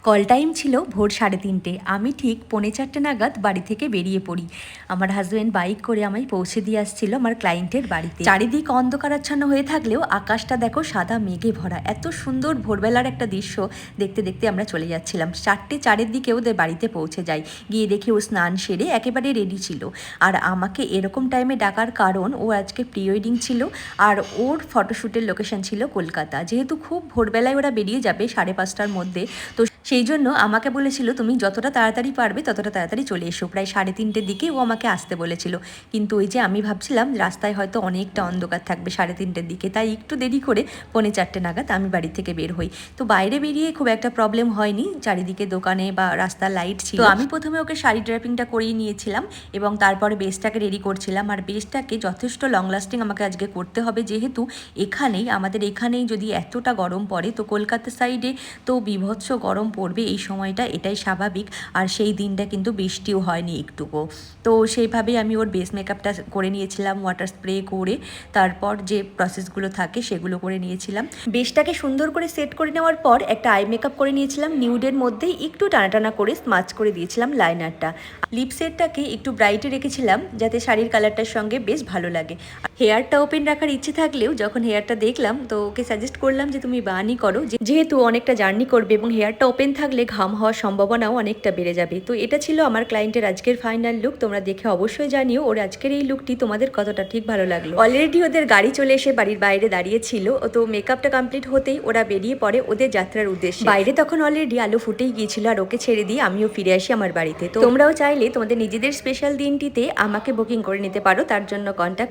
Call time ছিল ভোর 3:30। আমি ঠিক 3:45 নাগাদ বাড়ি থেকে বেরিয়ে পড়ি। আমার হাজব্যান্ড বাইক করে আমায় পৌঁছে দিয়ে আসছিল আমার ক্লায়েন্টের বাড়িতে। চারিদিক অন্ধকারাচ্ছন্ন হয়ে থাকলেও আকাশটা দেখো সাদা মেঘে ভরা। এত সুন্দর ভোরবেলার একটা দৃশ্য দেখতে দেখতে আমরা চলে যাচ্ছিলাম। 4:04 দিকে ওদের বাড়িতে পৌঁছে যাই। গিয়ে দেখি ও স্নান সেরে একেবারে রেডি ছিল। আর আমাকে এরকম টাইমে ডাকার কারণ ও আজকে প্রি ওয়েডিং ছিল আর ওর ফটোশ্যুটের লোকেশন ছিল কলকাতা। যেহেতু খুব ভোরবেলায় ওরা বেরিয়ে যাবে 5:30টার মধ্যে, তো সেই জন্য আমাকে বলেছিল তুমি যতটা তাড়াতাড়ি পারবে ততটা তাড়াতাড়ি চলে এসো। প্রায় 3:30টার দিকে ও আমাকে আসতে বলেছিল, কিন্তু ওই যে আমি ভাবছিলাম রাস্তায় হয়তো অনেকটা অন্ধকার থাকবে 3:30টার দিকে, তাই একটু দেরি করে 3:45 নাগাদ আমি বাড়ি থেকে বের হই। তো বাইরে বেরিয়ে খুব একটা প্রবলেম হয়নি, চারিদিকে দোকানে বা রাস্তার লাইট ছিল। তো আমি প্রথমে ওকে শাড়ি ড্রাপিংটা করিয়ে নিয়েছিলাম এবং তারপরে বেসটাকে রেডি করছিলাম। আর বেসটাকে যথেষ্ট লং লাস্টিং আমাকে আজকে করতে হবে, যেহেতু আমাদের এখানেই যদি এতটা গরম পড়ে, তো কলকাতা সাইডে তো বিভৎস গরম পড়বে এই সময়টা, এটাই স্বাভাবিক। আর সেই দিনটা কিন্তু বৃষ্টিও হয়নি একটুকু। তো সেইভাবেই আমি ওর বেস মেকআপটা করে নিয়েছিলাম, ওয়াটার স্প্রে করে তারপর যে প্রসেসগুলো থাকে সেগুলো করে নিয়েছিলাম। বেসটাকে সুন্দর করে সেট করে নেওয়ার পর একটা আই মেকআপ করে নিয়েছিলাম নিউডের মধ্যেই, একটু টানা টানা করে স্মাচ করে দিয়েছিলাম লাইনারটা। লিপ সেটটাকে একটু ব্রাইটে রেখেছিলাম যাতে শাড়ির কালারটার সঙ্গে বেশ ভালো লাগে। হেয়ারটা ওপেন রাখার ইচ্ছে থাকলেও যখন হেয়ারটা দেখলাম তো ওকে সাজেস্ট করলাম যে তুমি বানই করো, যেহেতু অনেকটা জার্নি করবে এবং হেয়ারটা ওপেন থাকলে ঘাম হওয়ার সম্ভাবনাও অনেকটা বেড়ে যাবে। তো এটা ছিল আমার ক্লায়েন্টের আজকের ফাইনাল লুক। তোমরা দেখে অবশ্যই জানিও ওর আজকের এই লুকটি তোমাদের কতটা ঠিক ভালো লাগলো। অলরেডি ওদের গাড়ি চলে এসে বাড়ির বাইরে দাঁড়িয়ে ছিল, তো মেকআপটা কমপ্লিট হতেই ওরা বেরিয়ে পড়ে ওদের যাত্রার উদ্দেশ্যে। বাইরে তখন অলরেডি আলো ফুটেই গিয়েছিল আর ওকে ছেড়ে দিয়ে আমিও ফিরে আসি আমার বাড়িতে। তো তোমরাও চাইলে তোমাদের নিজেদের স্পেশাল দিনটিতে আমাকে বুকিং করে নিতে পারো, তার জন্য কন্ট্যাক্ট